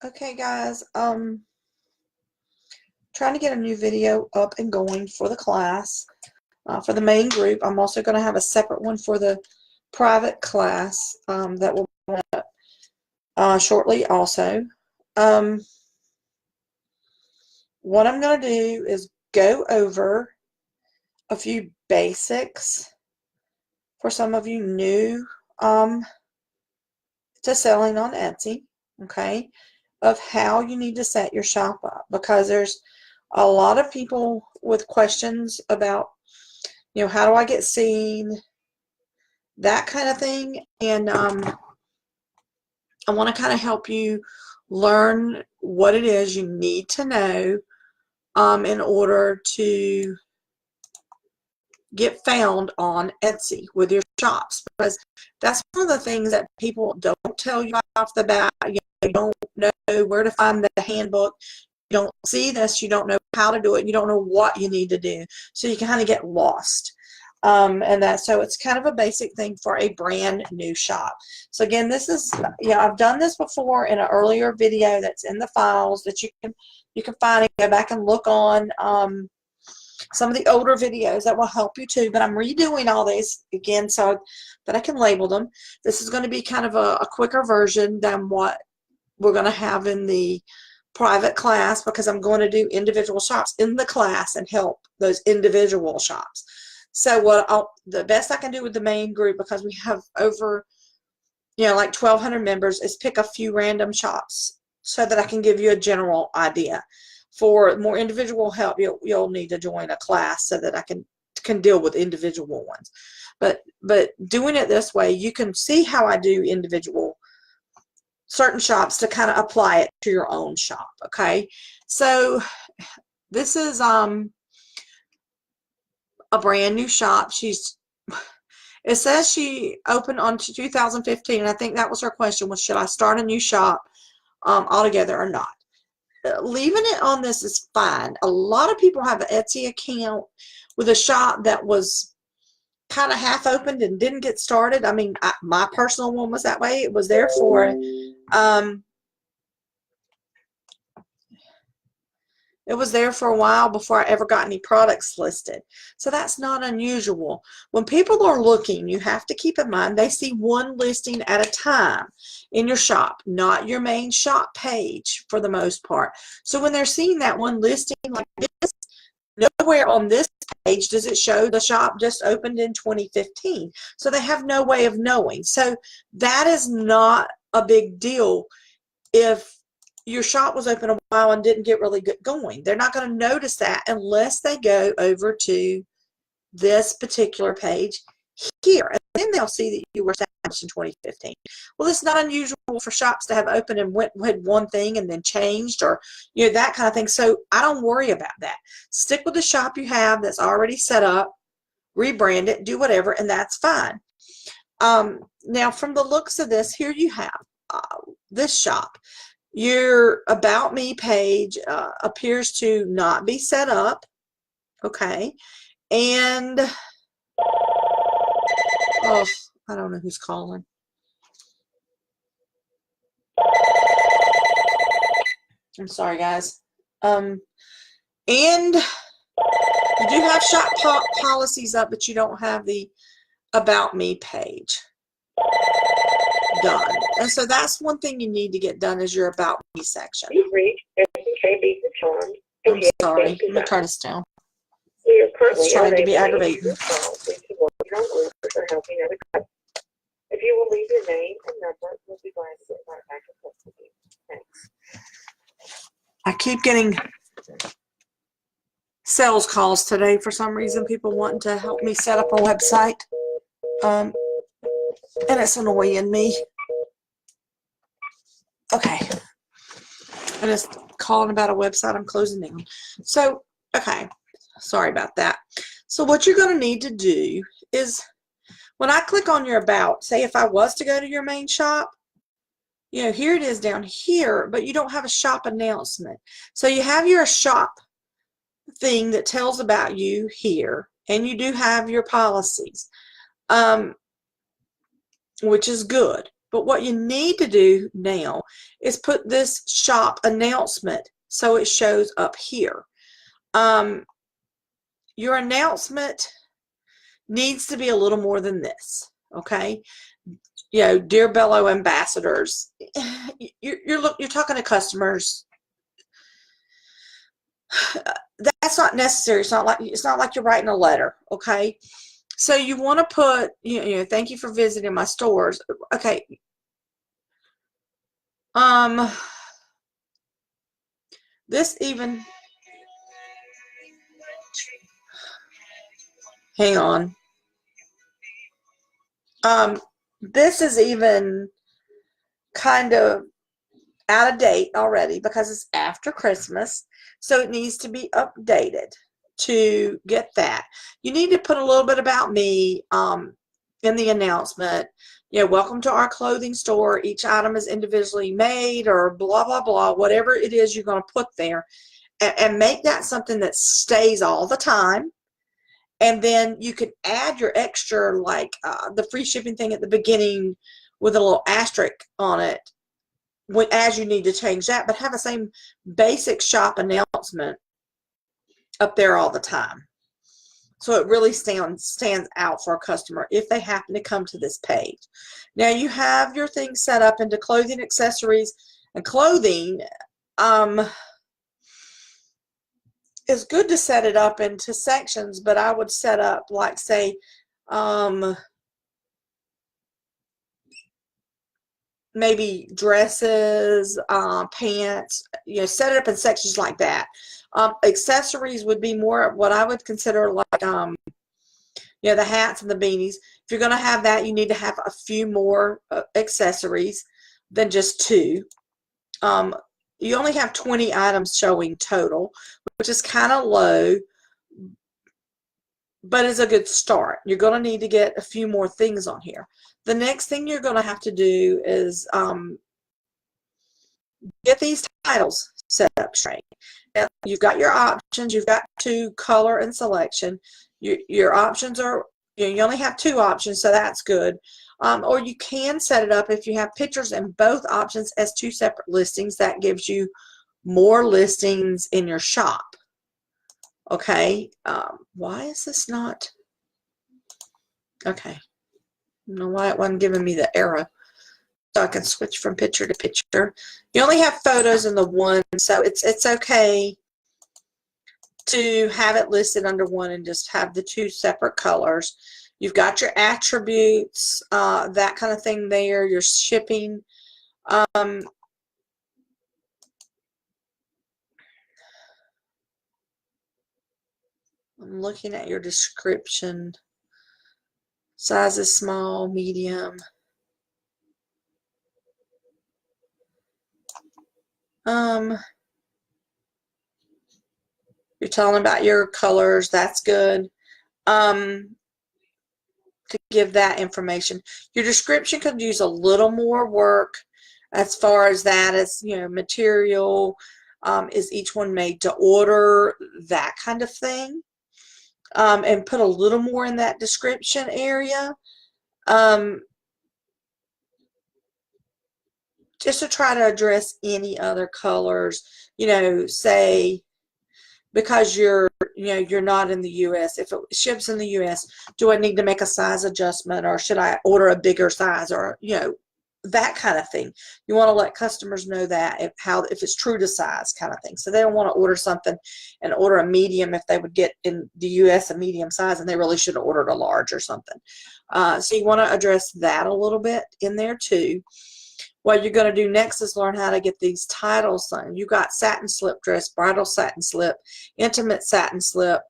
Okay, guys, trying to get a new video up and going for the class, for the main group. I'm also going to have a separate one for the private class that will be up shortly also. What I'm going to do is go over a few basics for some of you new to selling on Etsy, okay, of how you need to set your shop up, because there's a lot of people with questions about, how do I get seen, that kind of thing, and I want to kind of help you learn what it is you need to know in order to get found on Etsy with your shops, because that's one of the things that people don't tell you off the bat. You don't know where to find the handbook. You don't see this. You don't know how to do it. You don't know what you need to do. So you kind of get lost. So it's kind of a basic thing for a brand new shop. So again, this is, I've done this before in an earlier video that's in the files that you can find and go back and look on some of the older videos that will help you too. But I'm redoing all these again so that I can label them. This is going to be kind of a quicker version than what we're going to have in the private class, because I'm going to do individual shops in the class and help those individual shops. So the best I can do with the main group, because we have over, like 1,200 members, is pick a few random shops so that I can give you a general idea. For more individual help, you'll need to join a class so that I can deal with individual ones. But doing it this way, you can see how I do individual certain shops to kind of apply it to your own shop. Okay, so this is a brand new shop. It says she opened on 2015, and I think that was her question, was should I start a new shop altogether or not? Leaving it on this is fine. A lot of people have an Etsy account with a shop that was kind of half opened and didn't get started. I mean, my personal one was that way. It was there for it was there for a while before I ever got any products listed. So that's not unusual. When people are looking, you have to keep in mind they see one listing at a time in your shop, not your main shop page for the most part. So when they're seeing that one listing like this, nowhere on this page does it show the shop just opened in 2015. So they have no way of knowing. So that is not a big deal if your shop was open a while and didn't get really good going. They're not going to notice that unless they go over to this particular page here, and then they'll see that you were established in 2015. Well, it's not unusual for shops to have opened and had one thing and then changed, or that kind of thing. So I don't worry about that. Stick with the shop you have that's already set up, rebrand it, do whatever, and that's fine. Now, from the looks of this, here you have this shop. Your About Me page appears to not be set up, okay, and oh, I don't know who's calling. I'm sorry, guys. And you do have shop policies up, but you don't have the About Me page done. And so that's one thing you need to get done, is your About Me section. I'm sorry. I'm going to turn this down. It's trying to be aggravating. If you will leave your name and number, we'll be glad to get right back in touch with you. Thanks. I keep getting sales calls today for some reason, people wanting to help me set up a website. And it's annoying me. Okay. And it's calling about a website I'm closing down. So, okay. Sorry about that. So what you're going to need to do is, when I click on your About, say if I was to go to your main shop, here it is down here, but you don't have a shop announcement. So you have your shop thing that tells about you here, and you do have your policies, which is good. But what you need to do now is put this shop announcement so it shows up here. Your announcement needs to be a little more than this, okay? You know, dear Bello ambassadors, you're talking to customers. That's not necessary. It's not like you're writing a letter, okay? So you want to put, you know, thank you for visiting my stores. Okay. This even, hang on. This is even kind of out of date already because it's after Christmas. So it needs to be updated to get that. You need to put a little bit about me in the announcement. You know, welcome to our clothing store. Each item is individually made, or blah, blah, blah, whatever it is you're going to put there. And make that something that stays all the time. And then you could add your extra, like the free shipping thing at the beginning with a little asterisk on it as you need to change that, but have the same basic shop announcement up there all the time. So it really stands out for a customer if they happen to come to this page. Now you have your things set up into clothing, accessories, and clothing. It's good to set it up into sections, but I would set up, like, say, maybe dresses, pants, you know, set it up in sections like that. Accessories would be more what I would consider like, you know, the hats and the beanies. If you're going to have that, you need to have a few more accessories than just 2. You only have 20 items showing total, which is kind of low, but is a good start. You're going to need to get a few more things on here. The next thing you're going to have to do is get these titles set up straight. Now, you've got your options. You've got 2, color and selection. Your options are, you only have 2 options, so that's good. Or you can set it up if you have pictures in both options as 2 separate listings. That gives you more listings in your shop. Okay, why is this not? Okay, I don't know why it wasn't giving me the arrow. So I can switch from picture to picture. You only have photos in the one, so it's okay to have it listed under one and just have the 2 separate colors. You've got your attributes, that kind of thing there, your shipping. I'm looking at your description. Size is small, medium. You're telling about your colors. That's good. To give that information. Your description could use a little more work as far as that, as, you know, material, is each one made to order, that kind of thing. And put a little more in that description area. Just to try to address any other colors, you know, say, because you're not in the U.S. If it ships in the U.S., do I need to make a size adjustment, or should I order a bigger size, or, you know, that kind of thing. You want to let customers know that if it's true to size kind of thing. So they don't want to order something and order a medium if they would get in the U.S. a medium size and they really should have ordered a large or something. So you want to address that a little bit in there too. What you're going to do next is learn how to get these titles done. You got satin slip dress, bridal satin slip, intimate satin slip,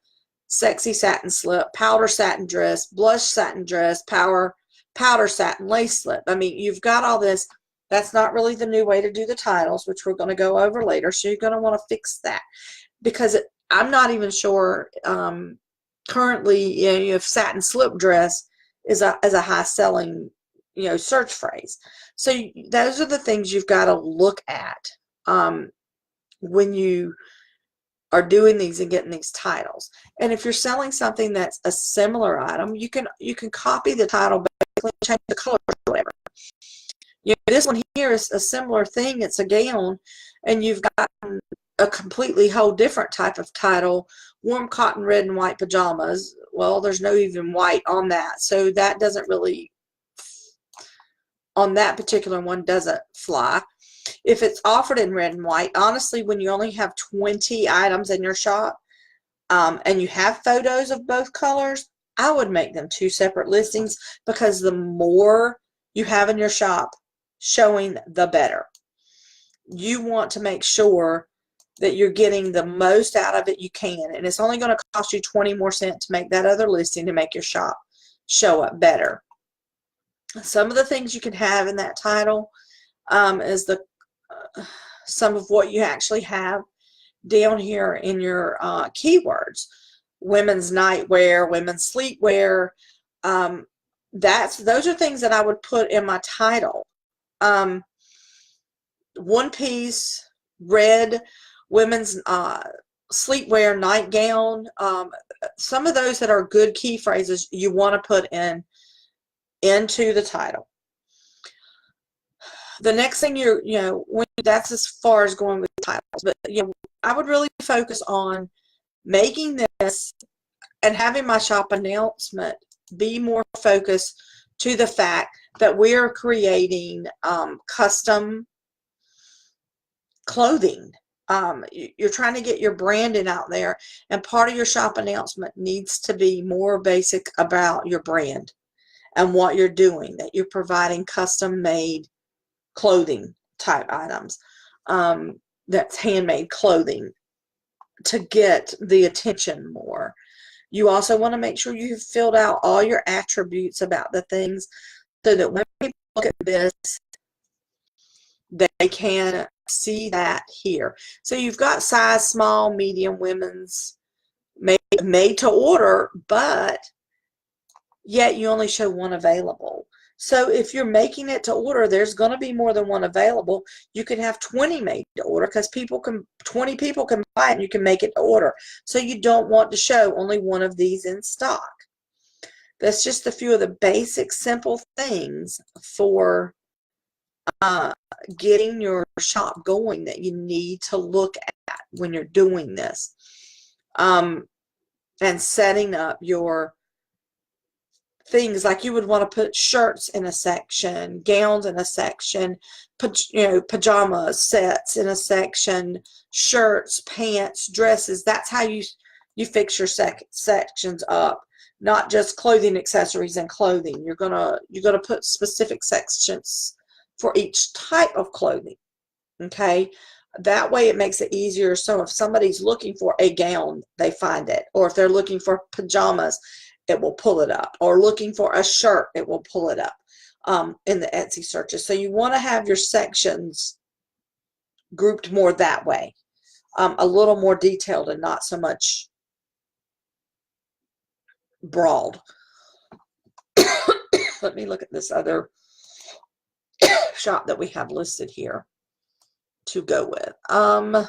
sexy satin slip, powder satin dress, blush satin dress, powder satin lace slip. I mean, you've got all this. That's not really the new way to do the titles, which we're going to go over later. So you're going to want to fix that, because I'm not even sure currently, you know, if satin slip dress is a high selling, you know, search phrase. So those are the things you've got to look at when you are doing these and getting these titles. And if you're selling something that's a similar item, you can copy the title, basically change the color or whatever. This one here is a similar thing. It's a gown, and you've got a completely whole different type of title, warm cotton red and white pajamas. Well, there's no even white on that, so that doesn't really, on that particular one, doesn't fly. If it's offered in red and white, honestly, when you only have 20 items in your shop, and you have photos of both colors, I would make them 2 separate listings, because the more you have in your shop showing, the better. You want to make sure that you're getting the most out of it you can, and it's only going to cost you 20 more cents to make that other listing to make your shop show up better. Some of the things you can have in that title is some of what you actually have down here in your keywords. Women's nightwear, women's sleepwear. Those are things that I would put in my title. One piece, red, women's sleepwear, nightgown. Some of those that are good key phrases you want to put into the title. The next thing that's as far as going with titles, but I would really focus on making this and having my shop announcement be more focused to the fact that we're creating custom clothing. You're trying to get your branding out there, and part of your shop announcement needs to be more basic about your brand and what you're doing, that you're providing custom made clothing type items, that's handmade clothing, to get the attention more. You also want to make sure you've filled out all your attributes about the things, so that when people look at this, they can see that here. So you've got size small, medium, women's, made to order, but yet you only show one available. So if you're making it to order, there's going to be more than one available. You can have 20 made to order, because 20 people can buy it, and you can make it to order. So you don't want to show only one of these in stock. That's just a few of the basic, simple things for getting your shop going that you need to look at when you're doing this, and setting up your things. Like, you would want to put shirts in a section, gowns in a section, pajama sets in a section, shirts, pants, dresses. That's how you fix your sections up. Not just clothing, accessories, and clothing. You're gonna put specific sections for each type of clothing. Okay, that way it makes it easier. So if somebody's looking for a gown, they find it, or if they're looking for pajamas, it will pull it up, or looking for a shirt, it will pull it up in the Etsy searches. So you want to have your sections grouped more that way, a little more detailed and not so much broad. Let me look at this other shop that we have listed here to go with. I'm going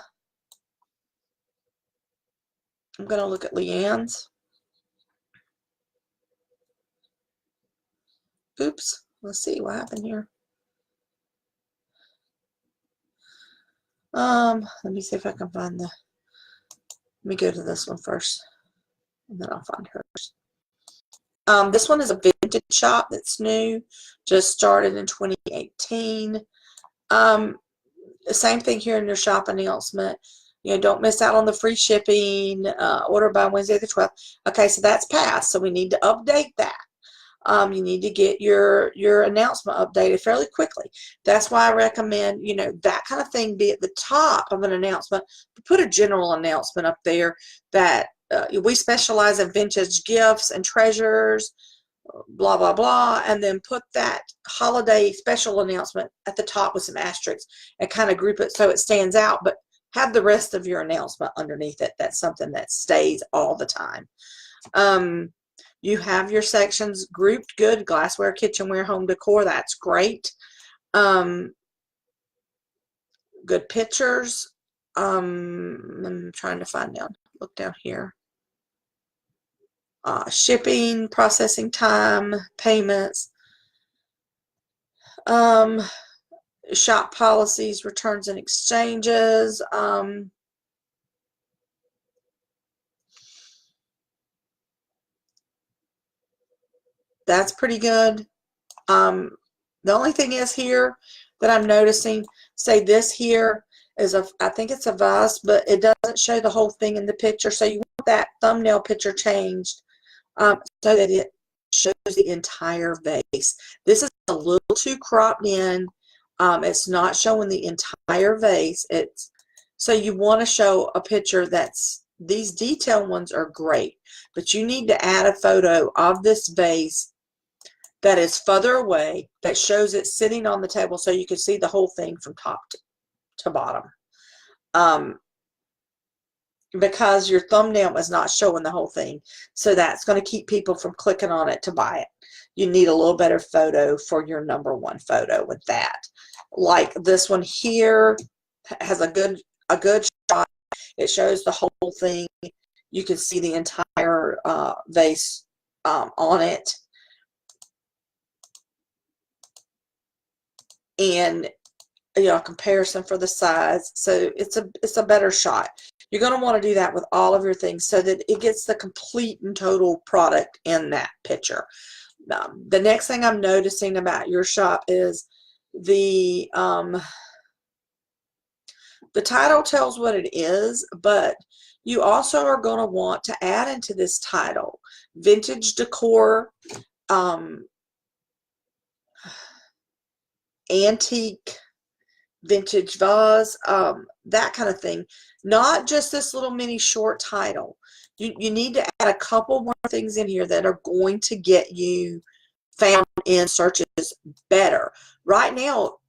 to look at Leanne's. Oops, let's see what happened here. Let me see if I can find let me go to this one first, and then I'll find hers. This one is a vintage shop that's new, just started in 2018. The same thing here in your shop announcement. Don't miss out on the free shipping. Order by Wednesday the 12th. Okay, so that's passed. So we need to update that. You need to get your announcement updated fairly quickly. That's why I recommend, that kind of thing be at the top of an announcement. Put a general announcement up there that we specialize in vintage gifts and treasures, blah, blah, blah, and then put that holiday special announcement at the top with some asterisks and kind of group it so it stands out, but have the rest of your announcement underneath it. That's something that stays all the time. You have your sections grouped good. Glassware, kitchenware, home decor. That's great. Good pictures. I'm trying to find down. Look down here. Shipping, processing time, payments. shop policies, returns and exchanges. That's pretty good. The only thing is here that I'm noticing, say this here is I think it's a vase, but it doesn't show the whole thing in the picture. So you want that thumbnail picture changed so that it shows the entire vase. This is a little too cropped in. It's not showing the entire vase. So you want to show a picture these detailed ones are great, but you need to add a photo of this vase that is further away, that shows it sitting on the table so you can see the whole thing from top to bottom. Because your thumbnail is not showing the whole thing. So that's going to keep people from clicking on it to buy it. You need a little better photo for your #1 photo with that. Like this one here has a good shot. It shows the whole thing. You can see the entire vase on it. And a comparison for the size, so it's a better shot. You're going to want to do that with all of your things so that it gets the complete and total product in that picture. The next thing I'm noticing about your shop is the title tells what it is, but you also are going to want to add into this title vintage decor, antique, vintage vase, that kind of thing. Not just this little mini short title. You need to add a couple more things in here that are going to get you found in searches better. Right now,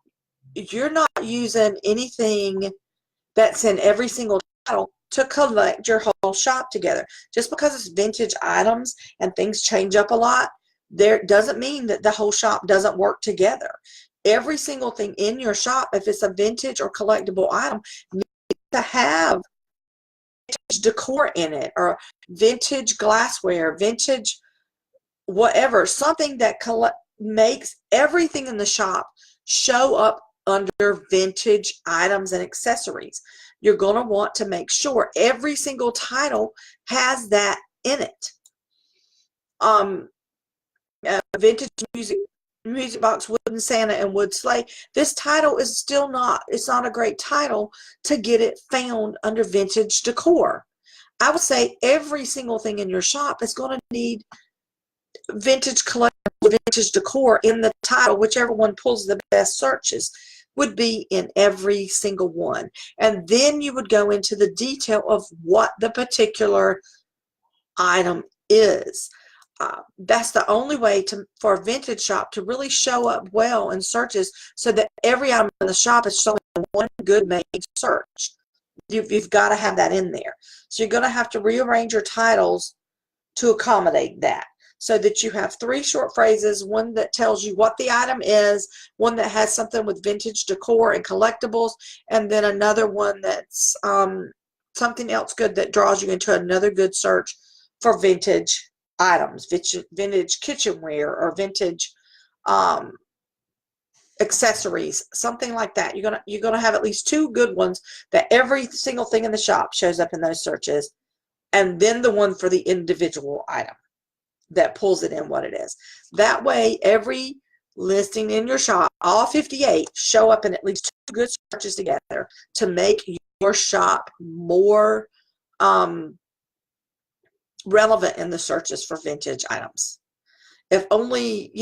you're not using anything that's in every single title to collect your whole shop together. Just because it's vintage items and things change up a lot, there doesn't mean that the whole shop doesn't work together. Every single thing in your shop, if it's a vintage or collectible item, needs to have vintage decor in it, or vintage glassware, vintage whatever, something that makes everything in the shop show up under vintage items and accessories. You're going to want to make sure every single title has that in it. Vintage music box, wooden Santa, and wood sleigh. This title is still not, it's not a great title to get it found under vintage decor. I would say every single thing in your shop is going to need vintage collectible, vintage decor in the title. Whichever one pulls the best searches would be in every single one. And then you would go into the detail of what the particular item is. That's the only way for a vintage shop to really show up well in searches, so that every item in the shop is showing one good made search. You've got to have that in there. So you're going to have to rearrange your titles to accommodate that, so that you have 3 short phrases, one that tells you what the item is, one that has something with vintage decor and collectibles, and then another one that's something else good that draws you into another good search for vintage items, vintage kitchenware, or vintage accessories, something like that. You're gonna have at least 2 good ones that every single thing in the shop shows up in those searches, and then the one for the individual item that pulls it in what it is. That way, every listing in your shop, all 58, show up in at least 2 good searches together to make your shop more relevant in the searches for vintage items. If only,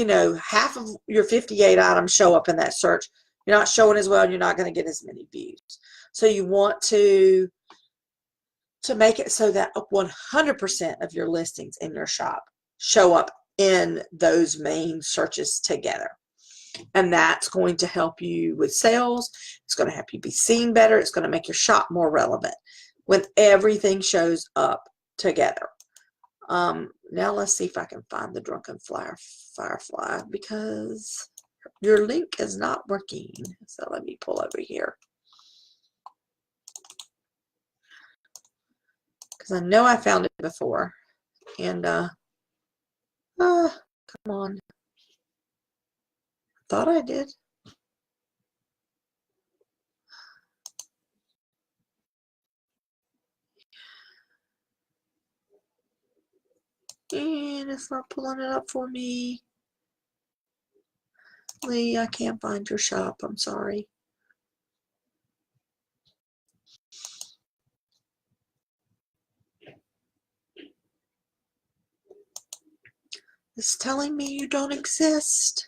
half of your 58 items show up in that search, you're not showing as well, and you're not going to get as many views. So you want to make it so that 100% of your listings in your shop show up in those main searches together. And that's going to help you with sales. It's going to help you be seen better. It's going to make your shop more relevant when everything shows up together. Now let's see if I can find the drunken firefly, because your link is not working. So let me pull over here, because I know I found it before. And come on. Thought I did. And it's not pulling it up for me. Lee, I can't find your shop. I'm sorry. It's telling me you don't exist.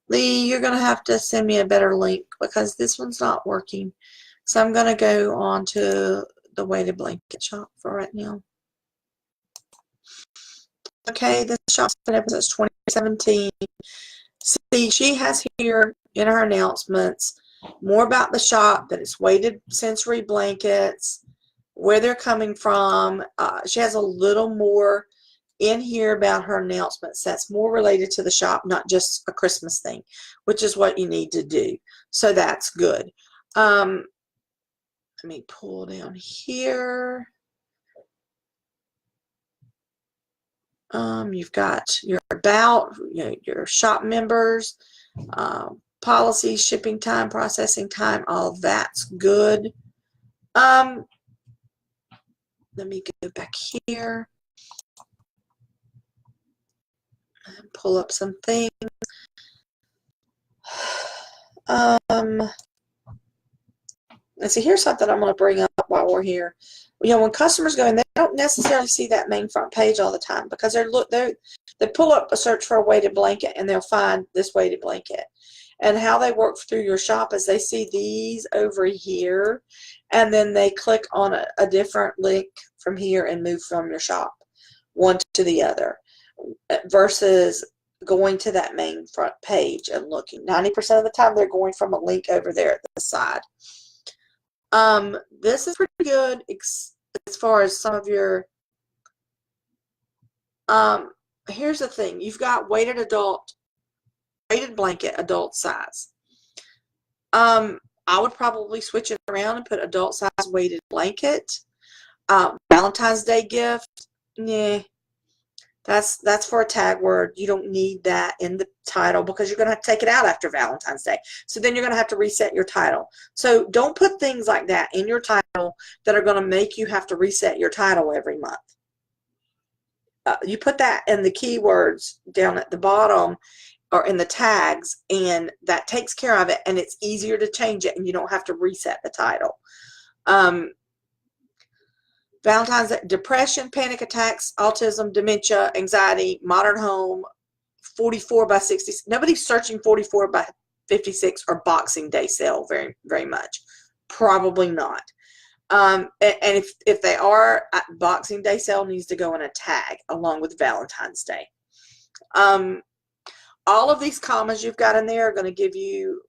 Lee, you're going to have to send me a better link because this one's not working. So I'm going to go on to the weighted blanket shop for right now. Okay, this shop's been open since 2017. See, she has here in her announcements more about the shop, that it's weighted sensory blankets, where they're coming from. She has a little more in here about her announcements that's more related to the shop, not just a Christmas thing, which is what you need to do. So that's good. Let me pull down here. You've got your about, your shop members, policy, shipping time, processing time, all that's good. Let me go back here and pull up some things. Let's see, here's something I'm going to bring up while we're here. When customers go in, they don't necessarily see that main front page all the time because they pull up a search for a weighted blanket and they'll find this weighted blanket. And how they work through your shop is they see these over here, and then they click on a different link from here and move from your shop one to the other, versus going to that main front page and looking. 90% of the time they're going from a link over there at the side. This is pretty good as far as some of your, here's the thing. You've got weighted blanket, adult size. I would probably switch it around and put adult size weighted blanket. Valentine's Day gift, yeah. That's for a tag word. You don't need that in the title because you're going to have to take it out after Valentine's Day. So then you're going to have to reset your title. So don't put things like that in your title that are going to make you have to reset your title every month. You put that in the keywords down at the bottom or in the tags, and that takes care of it, and it's easier to change it, and you don't have to reset the title. Valentine's Day, depression, panic attacks, autism, dementia, anxiety, modern home, 44 by 60. Nobody's searching 44 by 56 or Boxing Day sale very, very much. Probably not. And if they are, Boxing Day sale needs to go in a tag along with Valentine's Day. All of these commas you've got in there are going to give you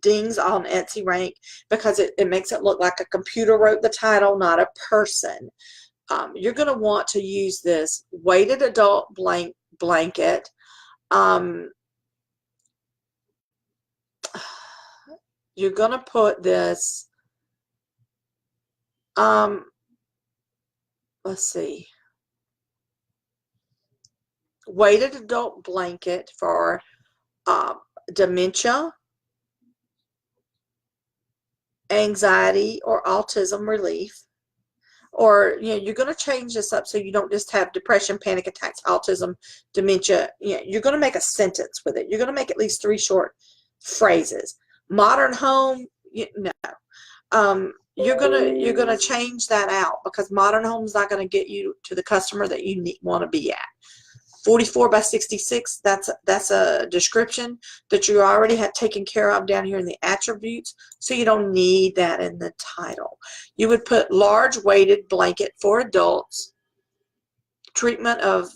dings on Etsy rank because it makes it look like a computer wrote the title, not a person. You're going to want to use this weighted adult blanket. You're going to put this, let's see, weighted adult blanket for dementia, anxiety, or autism relief. Or, you're going to change this up so you don't just have depression, panic attacks, autism, dementia. You're going to make a sentence with it. You're going to make at least 3 short phrases. Modern home, no. You're gonna change that out because modern home's not going to get you to the customer that you want to be at. 44 by 66, that's a description that you already have taken care of down here in the attributes, so you don't need that in the title. You would put large weighted blanket for adults, treatment of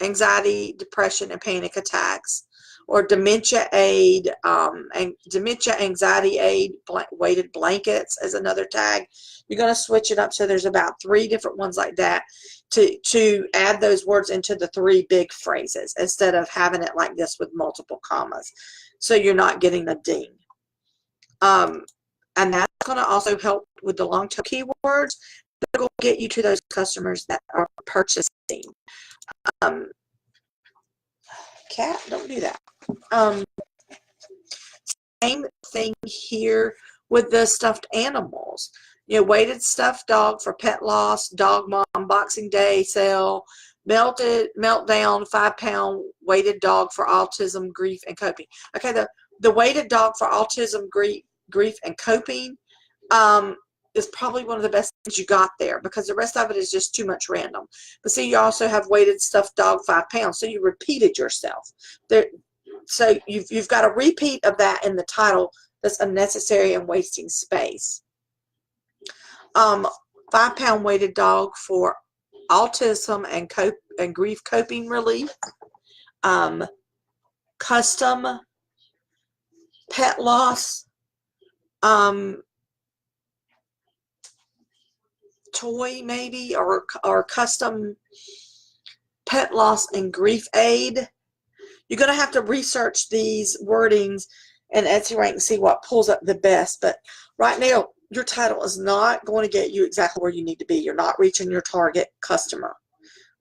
anxiety, depression, and panic attacks, or dementia aid, and dementia anxiety aid, weighted blankets as another tag. You're going to switch it up so there's about 3 different ones like that to add those words into the 3 big phrases instead of having it like this with multiple commas. So you're not getting a ding. And that's going to also help with the long-tail keywords. That will get you to those customers that are purchasing. Cat, don't do that. Same thing here with the stuffed animals. Weighted stuffed dog for pet loss, dog mom, Boxing Day sale, meltdown, 5-pound weighted dog for autism, grief, and coping. Okay, the weighted dog for autism, grief, and coping is probably one of the best things you got there, because the rest of it is just too much random. But see, you also have weighted stuffed dog, 5 pounds, so you repeated yourself. So you've got a repeat of that in the title that's unnecessary and wasting space. 5-pound weighted dog for autism and grief coping relief. Custom pet loss. Toy maybe, or custom pet loss and grief aid. You're going to have to research these wordings and Etsy rank and see what pulls up the best. But right now, your title is not going to get you exactly where you need to be. You're not reaching your target customer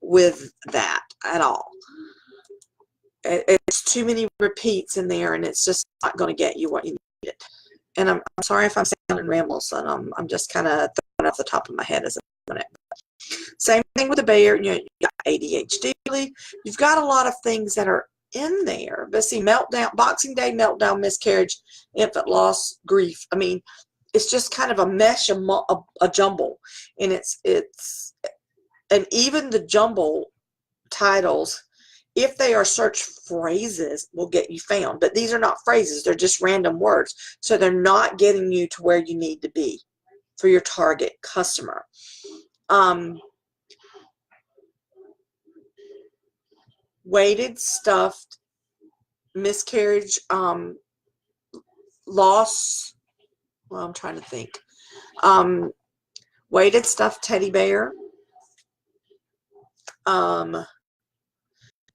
with that at all. It's too many repeats in there, and it's just not going to get you what you needed. And I'm sorry if I'm sounding rambles, and I'm just kind of throwing off the top of my head as a minute. Same thing with the bear. You got ADHD. You've got a lot of things that are in there. But see, meltdown, Boxing Day, meltdown, miscarriage, infant loss, grief. I mean, it's just kind of a mesh, a jumble. And and even the jumble titles, if they are search phrases, will get you found. But these are not phrases. They're just random words. So they're not getting you to where you need to be for your target customer. Weighted stuffed miscarriage, loss. Well, I'm trying to think. Weighted stuffed teddy bear.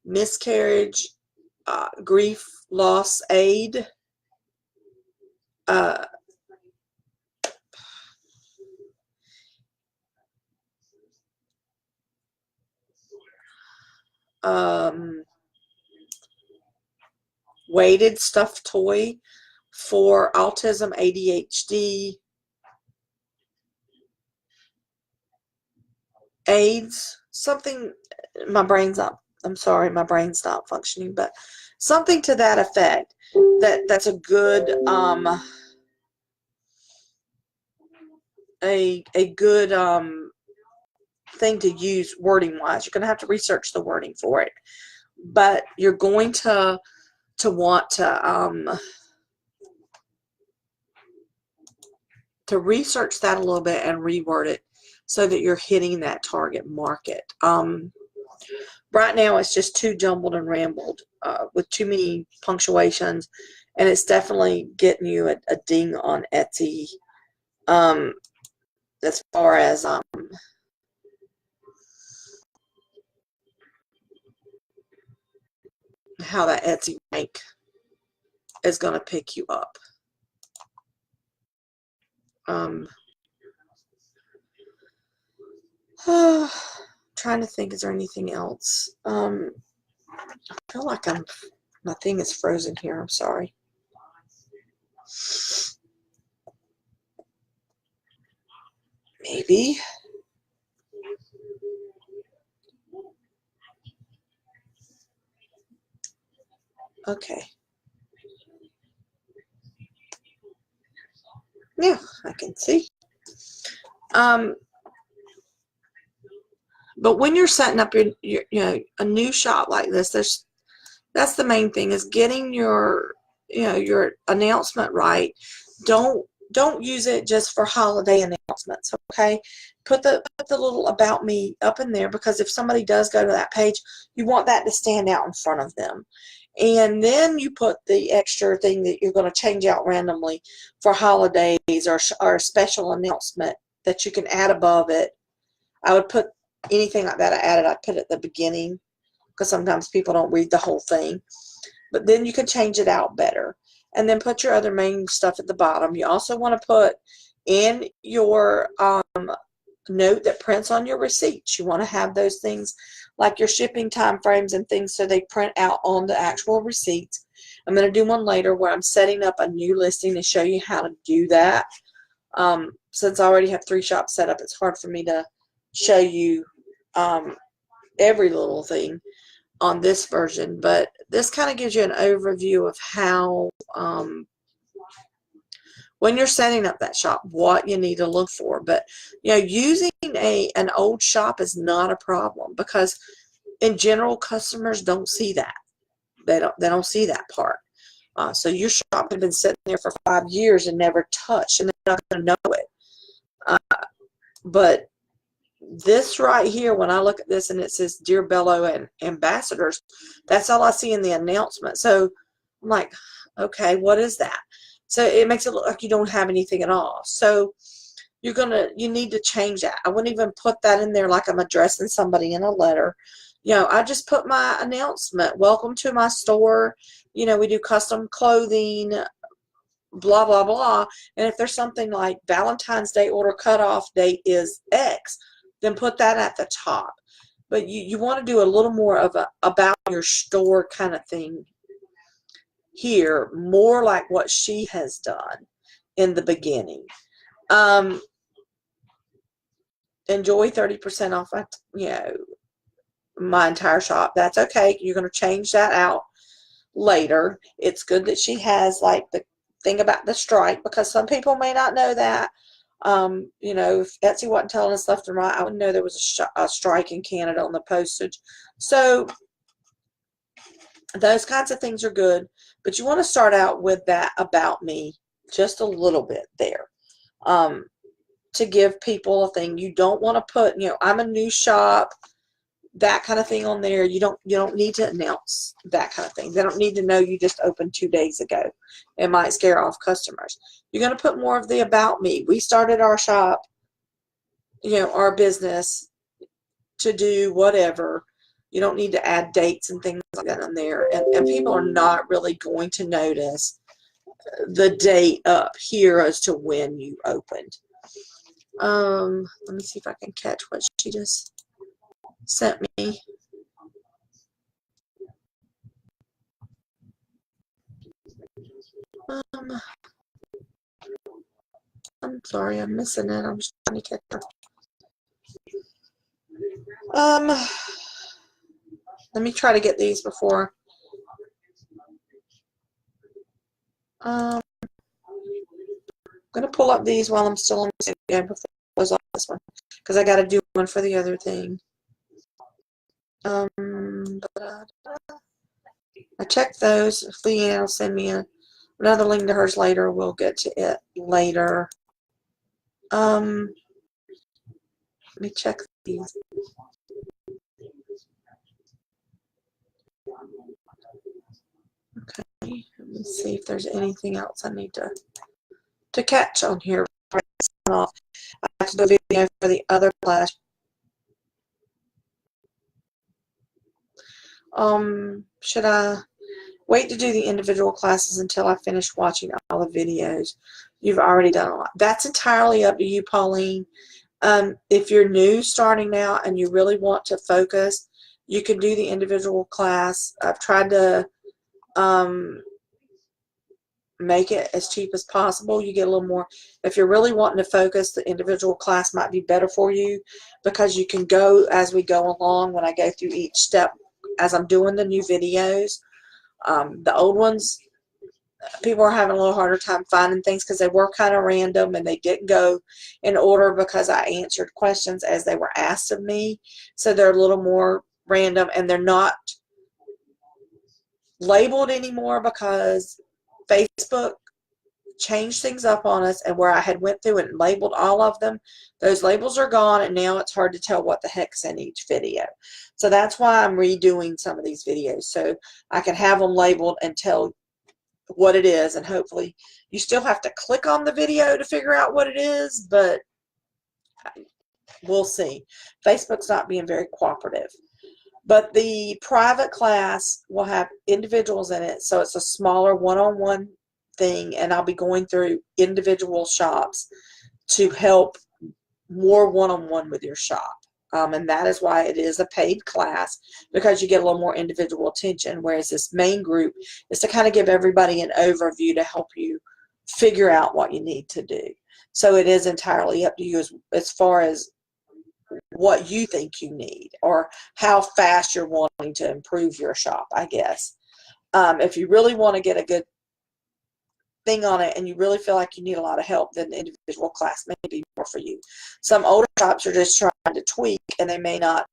Miscarriage, grief, loss aid. Weighted stuffed toy for autism, ADHD, AIDS, something. My brain's not, I'm sorry, my brain's not functioning, but something to that effect. That's a good a good thing to use wording wise. You're going to have to research the wording for it, but you're going to want to research that a little bit and reword it so that you're hitting that target market. Right now it's just too jumbled and rambled with too many punctuations, and it's definitely getting you a ding on Etsy as far as how that Etsy rank is going to pick you up. Trying to think, is there anything else? I feel like my thing is frozen here. I'm sorry. Maybe. Okay. Yeah, I can see. But when you're setting up your a new shop like this, that's the main thing, is getting your your announcement right. Don't use it just for holiday announcements, okay? Put the little about me up in there, because if somebody does go to that page, you want that to stand out in front of them. And then you put the extra thing that you're going to change out randomly for holidays or a special announcement that you can add above it. I would put anything like that I'd put at the beginning, because sometimes people don't read the whole thing. But then you can change it out better. And then put your other main stuff at the bottom. You also want to put in your note that prints on your receipts. You want to have those things like your shipping time frames and things, so they print out on the actual receipts. I'm going to do one later where I'm setting up a new listing to show you how to do that. Since I already have 3 shops set up, it's hard for me to show you every little thing on this version, but this kind of gives you an overview of how when you're setting up that shop, what you need to look for. But using an old shop is not a problem, because in general, customers don't see that. They don't see that part. So your shop had been sitting there for 5 years and never touched, and they're not going to know it. But this right here, when I look at this and it says Dear Bello and Ambassadors, that's all I see in the announcement. So I'm like, okay, what is that? So it makes it look like you don't have anything at all. So you need to change that. I wouldn't even put that in there like I'm addressing somebody in a letter. I just put my announcement, welcome to my store. We do custom clothing, blah, blah, blah. And if there's something like Valentine's Day order cutoff date is X, then put that at the top. But you want to do a little more of a about your store kind of thing here, more like what she has done in the beginning. Enjoy 30% off my entire shop. That's okay. You're going to change that out later. It's good that she has like the thing about the strike, because some people may not know that. If Etsy wasn't telling us left and right, I wouldn't know there was a strike in Canada on the postage. So those kinds of things are good, but you want to start out with that about me just a little bit there, to give people a thing. You don't want to put, I'm a new shop, that kind of thing on there. You don't need to announce that kind of thing. They don't need to know you just opened 2 days ago. It might scare off customers. You're going to put more of the about me. We started our shop, our business, to do whatever. You don't need to add dates and things like that on there. And people are not really going to notice the date up here as to when you opened. Let me see if I can catch what she just sent me. I'm sorry, I'm missing it. I'm just trying to catch her. Let me try to get these before. I'm gonna pull up these while I'm still on the video before I close off this one, because I got to do one for the other thing. I checked those. If Leanne will send me another link to hers later, we'll get to it later. Let me check these. Okay, let me see if there's anything else I need to catch on here. I have to do a video for the other class. Should I wait to do the individual classes until I finish watching all the videos? You've already done a lot. That's entirely up to you, Pauline. If you're new starting out and you really want to focus, you can do the individual class. I've tried to make it as cheap as possible. You get a little more. If you're really wanting to focus, the individual class might be better for you, because you can go as we go along when I go through each step as I'm doing the new videos. The old ones, people are having a little harder time finding things because they were kind of random and they didn't go in order because I answered questions as they were asked of me. So they're a little more random, and they're not labeled anymore because Facebook changed things up on us, and where I had went through and labeled all of them, those labels are gone, and now it's hard to tell what the heck's in each video. So that's why I'm redoing some of these videos, so I can have them labeled and tell what it is. And hopefully you still have to click on the video to figure out what it is, but we'll see. Facebook's not being very cooperative. But the private class will have individuals in it, so it's a smaller one-on-one thing, and I'll be going through individual shops to help more one-on-one with your shop. And that is why it is a paid class, because you get a little more individual attention, whereas this main group is to kind of give everybody an overview to help you figure out what you need to do. So it is entirely up to you as far as what you think you need or how fast you're wanting to improve your shop, I guess. If you really want to get a good thing on it and you really feel like you need a lot of help, then the individual class may be more for you. Some older shops are just trying to tweak, and they may not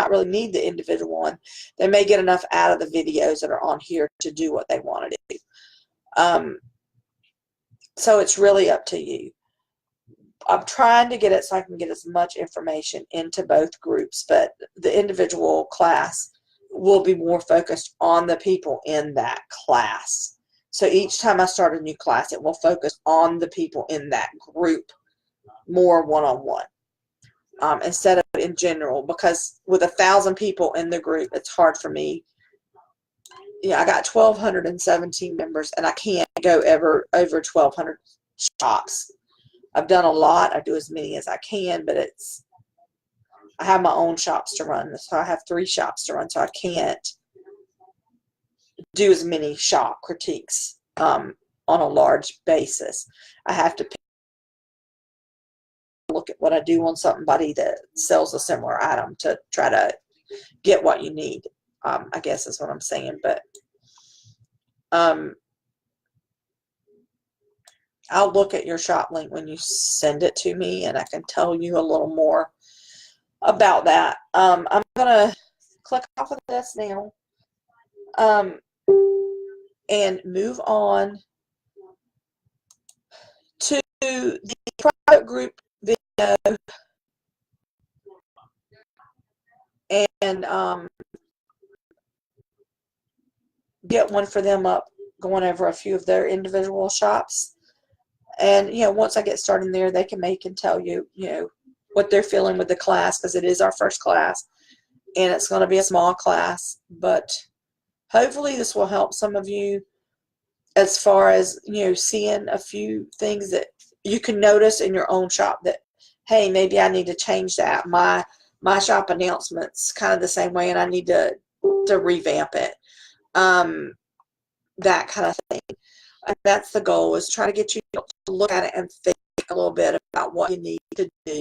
really need the individual one. They may get enough out of the videos that are on here to do what they want to do. So it's really up to you. I'm trying to get it so I can get as much information into both groups, but the individual class will be more focused on the people in that class. So each time I start a new class, it will focus on the people in that group more one-on-one, instead of in general, because with 1,000 people in the group, it's hard for me. I got 1,217 members, and I can't go over 1,200 shops. I've done a lot. I do as many as I can, but I have my own shops to run. So I have 3 shops to run, so I can't do as many shop critiques on a large basis. I have to look at what I do on somebody that sells a similar item to try to get what you need, I guess is what I'm saying. But I'll look at your shop link when you send it to me, and I can tell you a little more about that. I'm going to click off of this now and move on to the private group video, and get one for them up, going over a few of their individual shops. And, once I get started there, they can make and tell you, what they're feeling with the class, because it is our first class, and it's going to be a small class. But hopefully this will help some of you as far as, seeing a few things that you can notice in your own shop that, hey, maybe I need to change that. My shop announcement's kind of the same way, and I need to revamp it. That kind of thing. And that's the goal, is try to get you to look at it and think a little bit about what you need to do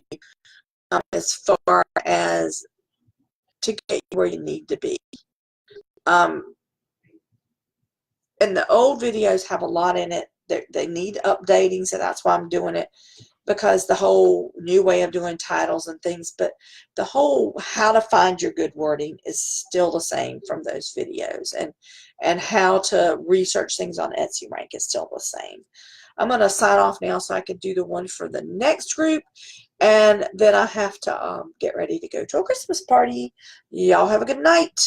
as far as to get you where you need to be. And the old videos have a lot in it. They need updating, so that's why I'm doing it, because the whole new way of doing titles and things, but the whole how to find your good wording is still the same from those videos, and how to research things on Etsy Rank is still the same. I'm going to sign off now so I can do the one for the next group, and then I have to get ready to go to a Christmas party. Y'all have a good night.